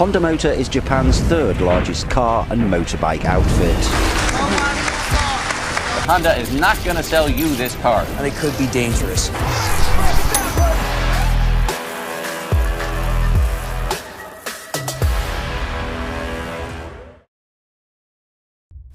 Honda Motor is Japan's third largest car and motorbike outfit. Honda is not going to sell you this car. And it could be dangerous.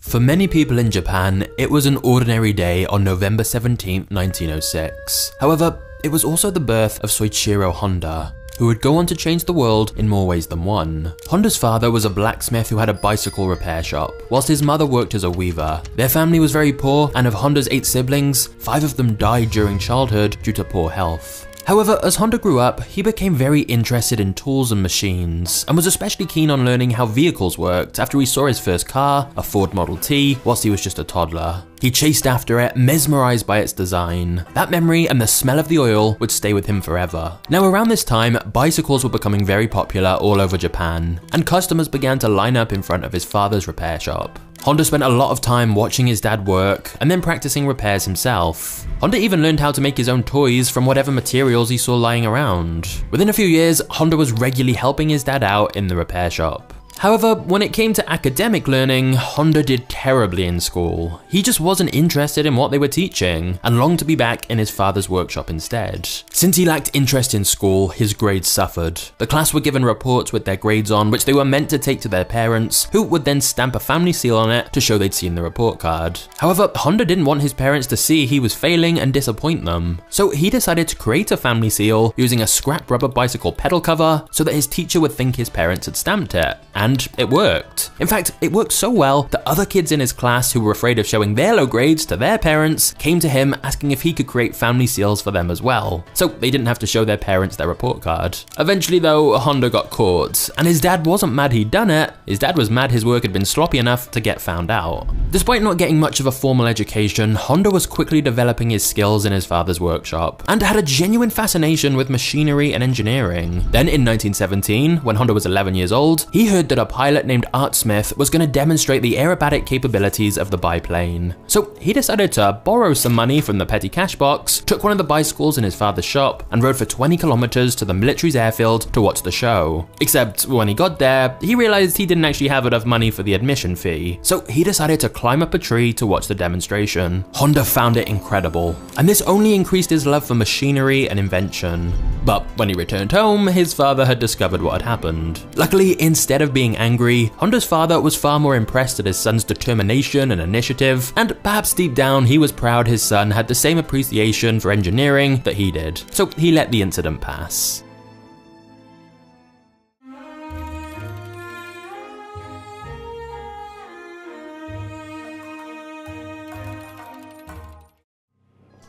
For many people in Japan, it was an ordinary day on November 17, 1906. However, it was also the birth of Soichiro Honda, who would go on to change the world in more ways than one. Honda's father was a blacksmith who had a bicycle repair shop, whilst his mother worked as a weaver. Their family was very poor, and of Honda's 8 siblings, 5 of them died during childhood due to poor health. However, as Honda grew up, he became very interested in tools and machines, and was especially keen on learning how vehicles worked after he saw his first car, a Ford Model T, whilst he was just a toddler. He chased after it, mesmerized by its design. That memory and the smell of the oil would stay with him forever. Now around this time, bicycles were becoming very popular all over Japan, and customers began to line up in front of his father's repair shop. Honda spent a lot of time watching his dad work and then practicing repairs himself. Honda even learned how to make his own toys from whatever materials he saw lying around. Within a few years, Honda was regularly helping his dad out in the repair shop. However, when it came to academic learning, Honda did terribly in school. He just wasn't interested in what they were teaching, and longed to be back in his father's workshop instead. Since he lacked interest in school, his grades suffered. The class were given reports with their grades on, which they were meant to take to their parents, who would then stamp a family seal on it to show they'd seen the report card. However, Honda didn't want his parents to see he was failing and disappoint them, so he decided to create a family seal using a scrap rubber bicycle pedal cover so that his teacher would think his parents had stamped it. And it worked. In fact, it worked so well that other kids in his class who were afraid of showing their low grades to their parents came to him asking if he could create family seals for them as well, so they didn't have to show their parents their report card. Eventually though, Honda got caught, and his dad wasn't mad he'd done it, his dad was mad his work had been sloppy enough to get found out. Despite not getting much of a formal education, Honda was quickly developing his skills in his father's workshop, and had a genuine fascination with machinery and engineering. Then in 1917, when Honda was 11 years old, he heard that a pilot named Art Smith was going to demonstrate the aerobatic capabilities of the biplane. So he decided to borrow some money from the petty cash box, took one of the bicycles in his father's shop, and rode for 20 kilometers to the military's airfield to watch the show. Except when he got there, he realized he didn't actually have enough money for the admission fee, so he decided to climb up a tree to watch the demonstration. Honda found it incredible, and this only increased his love for machinery and invention. But when he returned home, his father had discovered what had happened. Luckily, instead of being angry, Honda's father was far more impressed at his son's determination and initiative, and perhaps deep down he was proud his son had the same appreciation for engineering that he did, so he let the incident pass.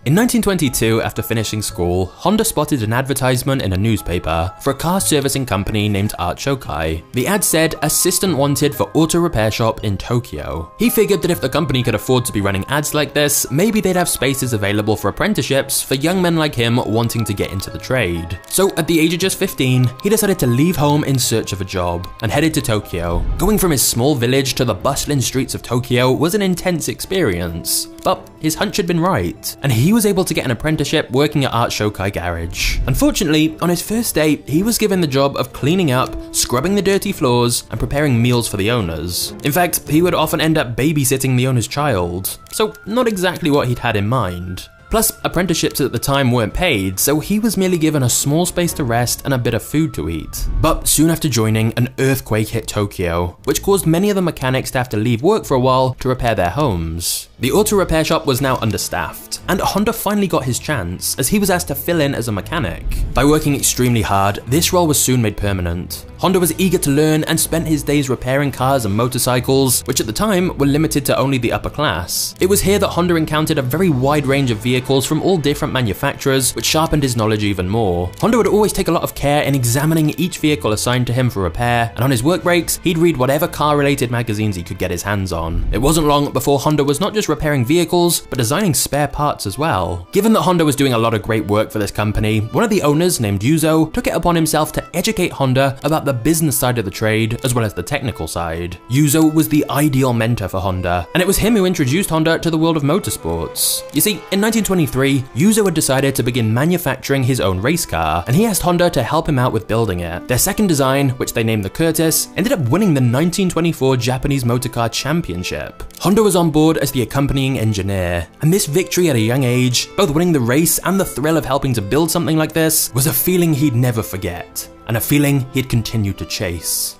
In 1922, after finishing school, Honda spotted an advertisement in a newspaper for a car servicing company named Art Shokai. The ad said, "Assistant wanted for auto repair shop in Tokyo." He figured that if the company could afford to be running ads like this, maybe they'd have spaces available for apprenticeships for young men like him wanting to get into the trade. So at the age of just 15, he decided to leave home in search of a job, and headed to Tokyo. Going from his small village to the bustling streets of Tokyo was an intense experience, but his hunch had been right, and he was able to get an apprenticeship working at Art Shokai Garage. Unfortunately, on his first day, he was given the job of cleaning up, scrubbing the dirty floors, and preparing meals for the owners. In fact, he would often end up babysitting the owner's child, so not exactly what he'd had in mind. Plus, apprenticeships at the time weren't paid, so he was merely given a small space to rest and a bit of food to eat. But soon after joining, an earthquake hit Tokyo, which caused many of the mechanics to have to leave work for a while to repair their homes. The auto repair shop was now understaffed, and Honda finally got his chance, as he was asked to fill in as a mechanic. By working extremely hard, this role was soon made permanent. Honda was eager to learn and spent his days repairing cars and motorcycles, which at the time were limited to only the upper class. It was here that Honda encountered a very wide range of vehicles from all different manufacturers, which sharpened his knowledge even more. Honda would always take a lot of care in examining each vehicle assigned to him for repair, and on his work breaks, he'd read whatever car-related magazines he could get his hands on. It wasn't long before Honda was not just just repairing vehicles, but designing spare parts as well. Given that Honda was doing a lot of great work for this company, one of the owners, named Yuzo, took it upon himself to educate Honda about the business side of the trade as well as the technical side. Yuzo was the ideal mentor for Honda, and it was him who introduced Honda to the world of motorsports. You see, in 1923, Yuzo had decided to begin manufacturing his own race car, and he asked Honda to help him out with building it. Their second design, which they named the Curtiss, ended up winning the 1924 Japanese Motor Car Championship. Honda was on board as the accompanying engineer, and this victory at a young age, both winning the race and the thrill of helping to build something like this, was a feeling he'd never forget, and a feeling he'd continue to chase.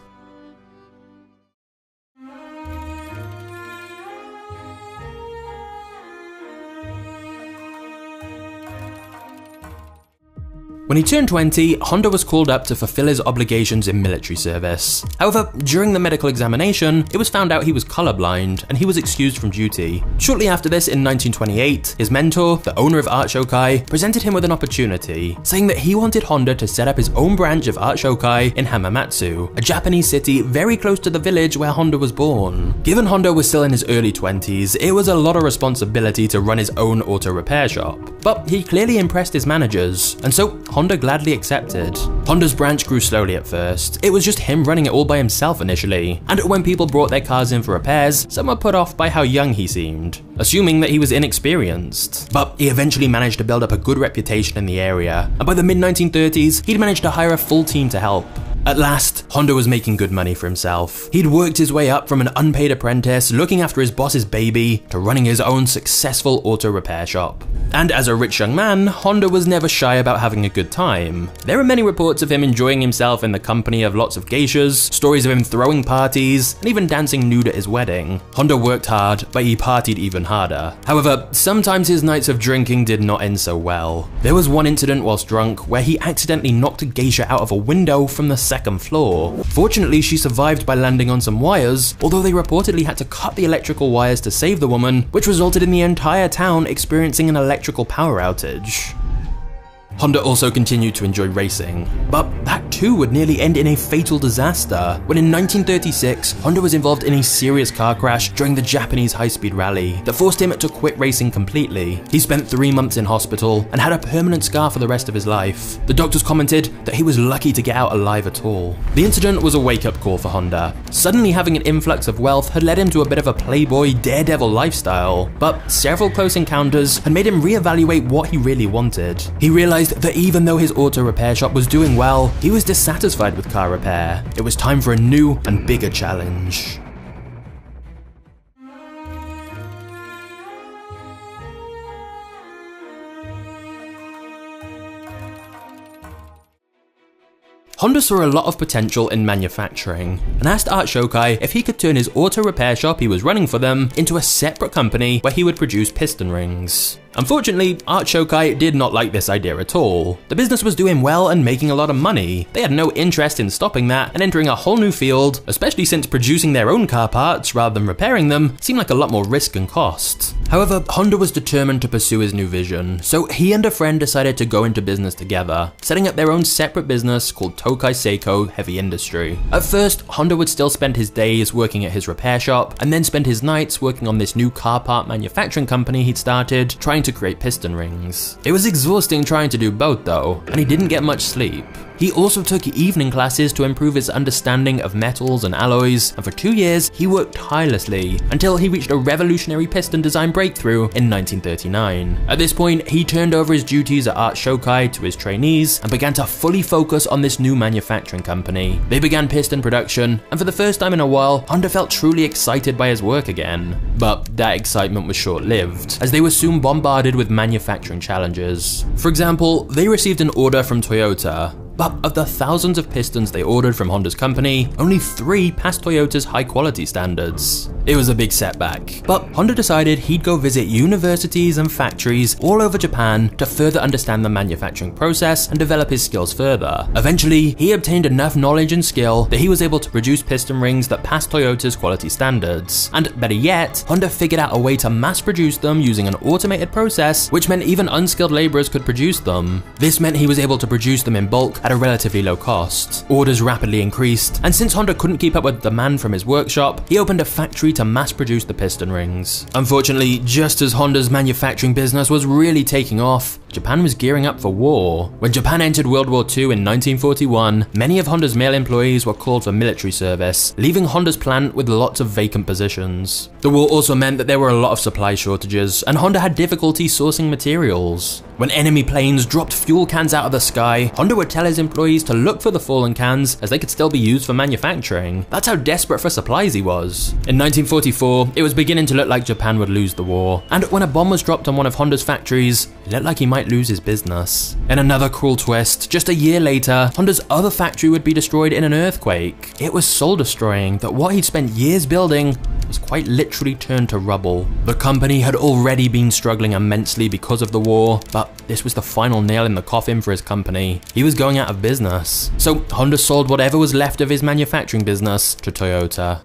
When he turned 20, Honda was called up to fulfill his obligations in military service. However, during the medical examination, it was found out he was colorblind and he was excused from duty. Shortly after this, in 1928, his mentor, the owner of Art Shokai, presented him with an opportunity, saying that he wanted Honda to set up his own branch of Art Shokai in Hamamatsu, a Japanese city very close to the village where Honda was born. Given Honda was still in his early 20s, it was a lot of responsibility to run his own auto repair shop. But he clearly impressed his managers, and so Honda gladly accepted. Honda's branch grew slowly at first. It was just him running it all by himself initially, and when people brought their cars in for repairs, some were put off by how young he seemed, assuming that he was inexperienced. But he eventually managed to build up a good reputation in the area, and by the mid-1930s, he'd managed to hire a full team to help. At last, Honda was making good money for himself. He'd worked his way up from an unpaid apprentice, looking after his boss's baby, to running his own successful auto repair shop. And as a rich young man, Honda was never shy about having a good time. There are many reports of him enjoying himself in the company of lots of geishas, stories of him throwing parties, and even dancing nude at his wedding. Honda worked hard, but he partied even harder. However, sometimes his nights of drinking did not end so well. There was one incident whilst drunk where he accidentally knocked a geisha out of a window from the second floor. Fortunately, she survived by landing on some wires, although they reportedly had to cut the electrical wires to save the woman, which resulted in the entire town experiencing an electrical power outage. Honda also continued to enjoy racing, but that too would nearly end in a fatal disaster when in 1936, Honda was involved in a serious car crash during the Japanese high-speed rally that forced him to quit racing completely. He spent 3 months in hospital and had a permanent scar for the rest of his life. The doctors commented that he was lucky to get out alive at all. The incident was a wake-up call for Honda. Suddenly having an influx of wealth had led him to a bit of a playboy, daredevil lifestyle, but several close encounters had made him reevaluate what he really wanted. He realized that even though his auto repair shop was doing well, he was dissatisfied with car repair. It was time for a new and bigger challenge. Honda saw a lot of potential in manufacturing and asked Art Shokai if he could turn his auto repair shop he was running for them into a separate company where he would produce piston rings. Unfortunately, Art Shokai did not like this idea at all. The business was doing well and making a lot of money. They had no interest in stopping that and entering a whole new field, especially since producing their own car parts rather than repairing them seemed like a lot more risk and cost. However, Honda was determined to pursue his new vision, so he and a friend decided to go into business together, setting up their own separate business called Tokai Seiko Heavy Industry. At first, Honda would still spend his days working at his repair shop, and then spend his nights working on this new car part manufacturing company he'd started, trying to create piston rings. It was exhausting trying to do both though, and he didn't get much sleep. He also took evening classes to improve his understanding of metals and alloys, and for 2 years, he worked tirelessly until he reached a revolutionary piston design breakthrough in 1939. At this point, he turned over his duties at Art Shokai to his trainees and began to fully focus on this new manufacturing company. They began piston production, and for the first time in a while, Honda felt truly excited by his work again. But that excitement was short-lived, as they were soon bombarded with manufacturing challenges. For example, they received an order from Toyota, but of the thousands of pistons they ordered from Honda's company, only 3 passed Toyota's high quality standards. It was a big setback, but Honda decided he'd go visit universities and factories all over Japan to further understand the manufacturing process and develop his skills further. Eventually, he obtained enough knowledge and skill that he was able to produce piston rings that passed Toyota's quality standards. And better yet, Honda figured out a way to mass produce them using an automated process, which meant even unskilled laborers could produce them. This meant he was able to produce them in bulk at a relatively low cost. Orders rapidly increased, and since Honda couldn't keep up with demand from his workshop, he opened a factory to mass produce the piston rings. Unfortunately, just as Honda's manufacturing business was really taking off, Japan was gearing up for war. When Japan entered World War II in 1941, many of Honda's male employees were called for military service, leaving Honda's plant with lots of vacant positions. The war also meant that there were a lot of supply shortages, and Honda had difficulty sourcing materials. When enemy planes dropped fuel cans out of the sky, Honda would tell his employees to look for the fallen cans as they could still be used for manufacturing. That's how desperate for supplies he was. In 1944, it was beginning to look like Japan would lose the war, and when a bomb was dropped on one of Honda's factories, it looked like he might lose his business. In another cruel twist, just a year later, Honda's other factory would be destroyed in an earthquake. It was soul-destroying that what he'd spent years building was quite literally turned to rubble. The company had already been struggling immensely because of the war, but this was the final nail in the coffin for his company. He was going out of business. So Honda sold whatever was left of his manufacturing business to Toyota.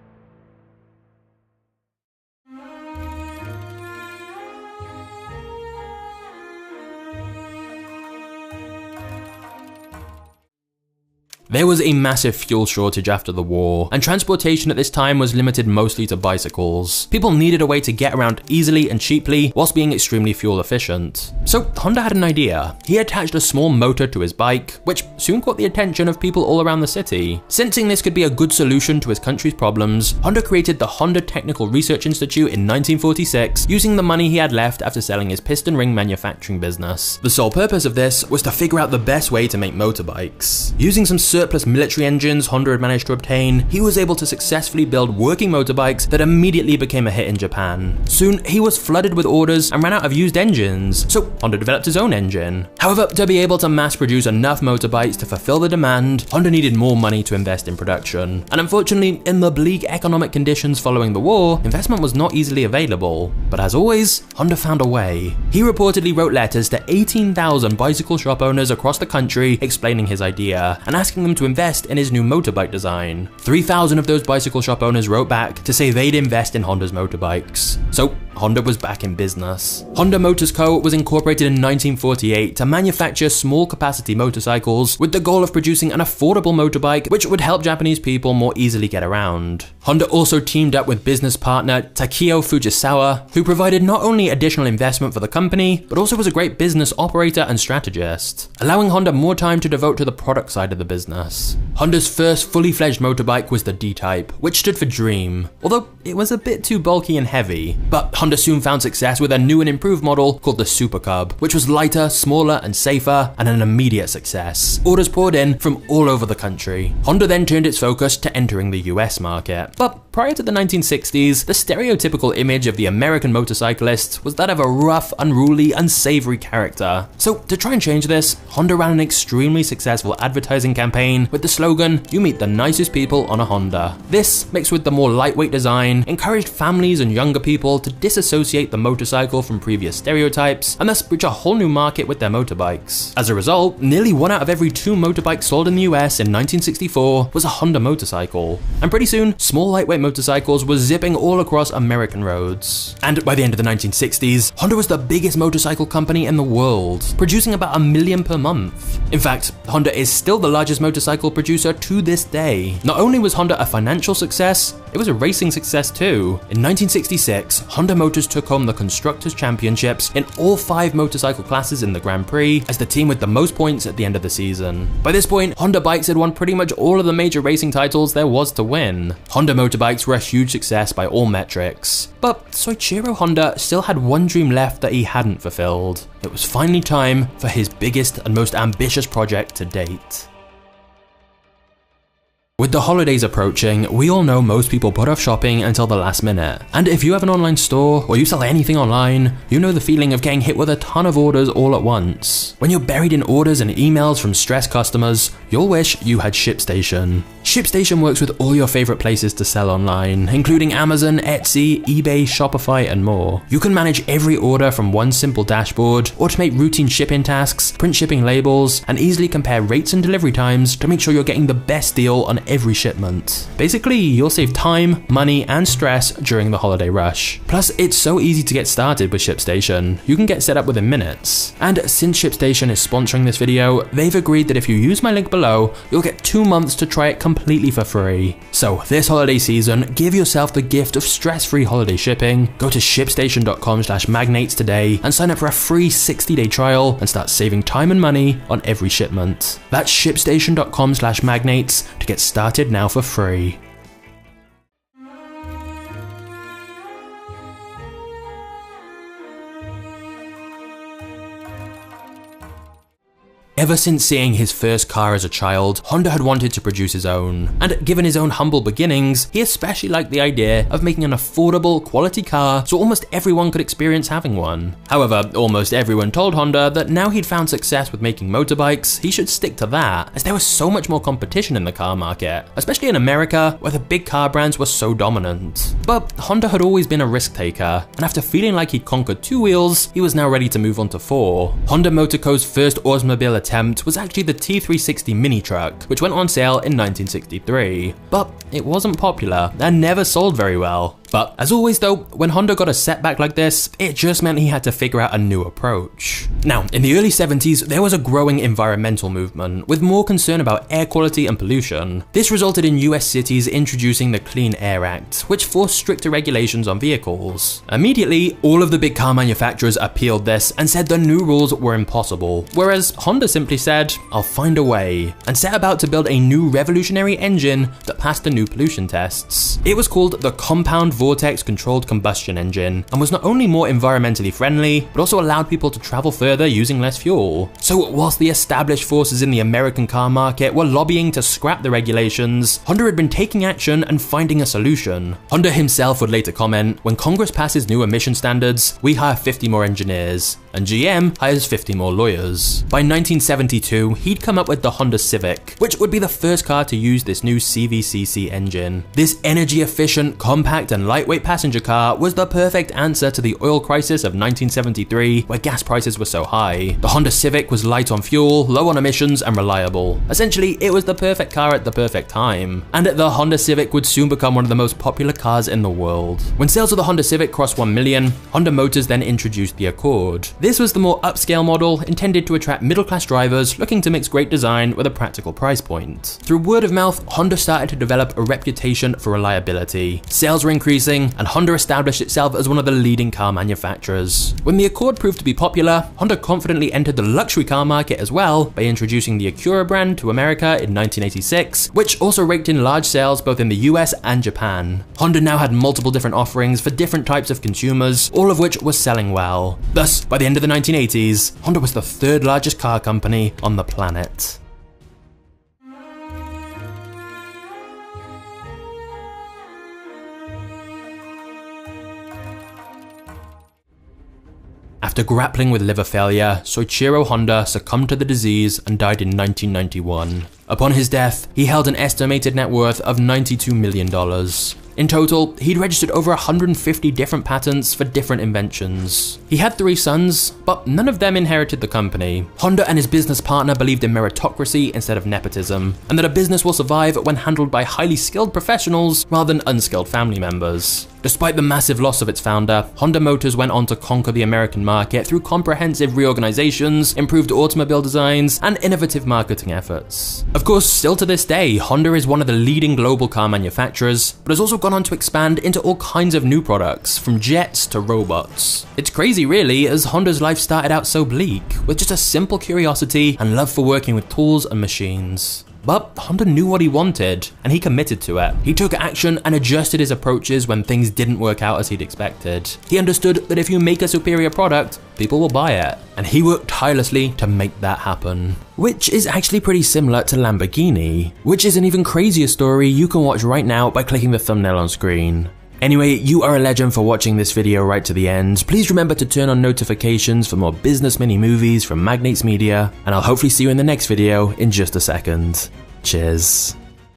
There was a massive fuel shortage after the war, and transportation at this time was limited mostly to bicycles. People needed a way to get around easily and cheaply whilst being extremely fuel efficient. So Honda had an idea. He attached a small motor to his bike, which soon caught the attention of people all around the city. Sensing this could be a good solution to his country's problems, Honda created the Honda Technical Research Institute in 1946, using the money he had left after selling his piston ring manufacturing business. The sole purpose of this was to figure out the best way to make motorbikes. Using some surplus military engines Honda had managed to obtain, he was able to successfully build working motorbikes that immediately became a hit in Japan. Soon, he was flooded with orders and ran out of used engines, so Honda developed his own engine. However, to be able to mass produce enough motorbikes to fulfill the demand, Honda needed more money to invest in production. And unfortunately, in the bleak economic conditions following the war, investment was not easily available. But as always, Honda found a way. He reportedly wrote letters to 18,000 bicycle shop owners across the country explaining his idea and asking them to invest in his new motorbike design. 3,000 of those bicycle shop owners wrote back to say they'd invest in Honda's motorbikes. So Honda was back in business. Honda Motors Co. was incorporated in 1948 to manufacture small capacity motorcycles with the goal of producing an affordable motorbike which would help Japanese people more easily get around. Honda also teamed up with business partner Takeo Fujisawa, who provided not only additional investment for the company, but also was a great business operator and strategist, allowing Honda more time to devote to the product side of the business. Honda's first fully fledged motorbike was the D-Type, which stood for Dream, although it was a bit too bulky and heavy. But Honda soon found success with a new and improved model called the Super Cub, which was lighter, smaller, and safer, and an immediate success. Orders poured in from all over the country. Honda then turned its focus to entering the US market. But prior to the 1960s, the stereotypical image of the American motorcyclist was that of a rough, unruly, unsavory character. So to try and change this, Honda ran an extremely successful advertising campaign with the slogan, "You meet the nicest people on a Honda." This, mixed with the more lightweight design, encouraged families and younger people to disassociate the motorcycle from previous stereotypes and thus reach a whole new market with their motorbikes. As a result, nearly 1 out of every 2 motorbikes sold in the US in 1964 was a Honda motorcycle. And pretty soon, small lightweight motorcycles were zipping all across American roads. And by the end of the 1960s, Honda was the biggest motorcycle company in the world, producing about 1 million per month. In fact, Honda is still the largest motorcycle producer to this day. Not only was Honda a financial success, it was a racing success too. In 1966, Honda Motors took home the Constructors' Championships in all 5 motorcycle classes in the Grand Prix as the team with the most points at the end of the season. By this point, Honda bikes had won pretty much all of the major racing titles there was to win. Honda motorbikes were a huge success by all metrics. But Soichiro Honda still had one dream left that he hadn't fulfilled. It was finally time for his biggest and most ambitious project to date. With the holidays approaching, we all know most people put off shopping until the last minute. And if you have an online store or you sell anything online, you know the feeling of getting hit with a ton of orders all at once. When you're buried in orders and emails from stressed customers, you'll wish you had ShipStation. ShipStation works with all your favorite places to sell online, including Amazon, Etsy, eBay, Shopify, and more. You can manage every order from one simple dashboard, automate routine shipping tasks, print shipping labels, and easily compare rates and delivery times to make sure you're getting the best deal on every shipment. Basically, you'll save time, money, and stress during the holiday rush. Plus, it's so easy to get started with ShipStation. You can get set up within minutes. And since ShipStation is sponsoring this video, they've agreed that if you use my link below, you'll get 2 months to try it completely for free. So this holiday season, give yourself the gift of stress-free holiday shipping. Go to shipstation.com/magnates today and sign up for a free 60-day trial and start saving time and money on every shipment. That's shipstation.com/magnates to get started now for free. Ever since seeing his first car as a child, Honda had wanted to produce his own. And given his own humble beginnings, he especially liked the idea of making an affordable, quality car so almost everyone could experience having one. However, almost everyone told Honda that now he'd found success with making motorbikes, he should stick to that, as there was so much more competition in the car market, especially in America, where the big car brands were so dominant. But Honda had always been a risk taker, and after feeling like he'd conquered 2 wheels, he was now ready to move on to 4. Honda Motor Co.'s first automobile attempt was actually the T360 mini truck, which went on sale in 1963. But it wasn't popular and never sold very well. But as always though, when Honda got a setback like this, it just meant he had to figure out a new approach. Now, in the early 70s, there was a growing environmental movement with more concern about air quality and pollution. This resulted in US cities introducing the Clean Air Act, which forced stricter regulations on vehicles. Immediately, all of the big car manufacturers appealed this and said the new rules were impossible, whereas Honda simply said, "I'll find a way," and set about to build a new revolutionary engine that passed the new pollution tests. It was called the Compound Vortex Controlled Combustion Engine, and was not only more environmentally friendly, but also allowed people to travel further using less fuel. So whilst the established forces in the American car market were lobbying to scrap the regulations, Honda had been taking action and finding a solution. Honda himself would later comment, "When Congress passes new emission standards, we hire 50 more engineers, and GM hires 50 more lawyers." By 1972, he'd come up with the Honda Civic, which would be the first car to use this new CVCC engine. This energy-efficient, compact, and lightweight passenger car was the perfect answer to the oil crisis of 1973, where gas prices were so high. The Honda Civic was light on fuel, low on emissions, and reliable. Essentially, it was the perfect car at the perfect time. And the Honda Civic would soon become one of the most popular cars in the world. When sales of the Honda Civic crossed 1 million, Honda Motors then introduced the Accord. This was the more upscale model, intended to attract middle-class drivers looking to mix great design with a practical price point. Through word of mouth, Honda started to develop a reputation for reliability. Sales were increasing, and Honda established itself as one of the leading car manufacturers. When the Accord proved to be popular, Honda confidently entered the luxury car market as well by introducing the Acura brand to America in 1986, which also raked in large sales both in the US and Japan. Honda now had multiple different offerings for different types of consumers, all of which was selling well. Thus, by the end of the 1980s, Honda was the 3rd largest car company on the planet. After grappling with liver failure, Soichiro Honda succumbed to the disease and died in 1991. Upon his death, he held an estimated net worth of $92 million. In total, he'd registered over 150 different patents for different inventions. He had 3 sons, but none of them inherited the company. Honda and his business partner believed in meritocracy instead of nepotism, and that a business will survive when handled by highly skilled professionals rather than unskilled family members. Despite the massive loss of its founder, Honda Motors went on to conquer the American market through comprehensive reorganizations, improved automobile designs, and innovative marketing efforts. Of course, still to this day, Honda is one of the leading global car manufacturers, but has also gone on to expand into all kinds of new products, from jets to robots. It's crazy really, as Honda's life started out so bleak, with just a simple curiosity and love for working with tools and machines. But Honda knew what he wanted, and he committed to it. He took action and adjusted his approaches when things didn't work out as he'd expected. He understood that if you make a superior product, people will buy it, and he worked tirelessly to make that happen. Which is actually pretty similar to Lamborghini, which is an even crazier story you can watch right now by clicking the thumbnail on screen. Anyway, you are a legend for watching this video right to the end. Please remember to turn on notifications for more business mini movies from Magnates Media, and I'll hopefully see you in the next video in just a second. Cheers.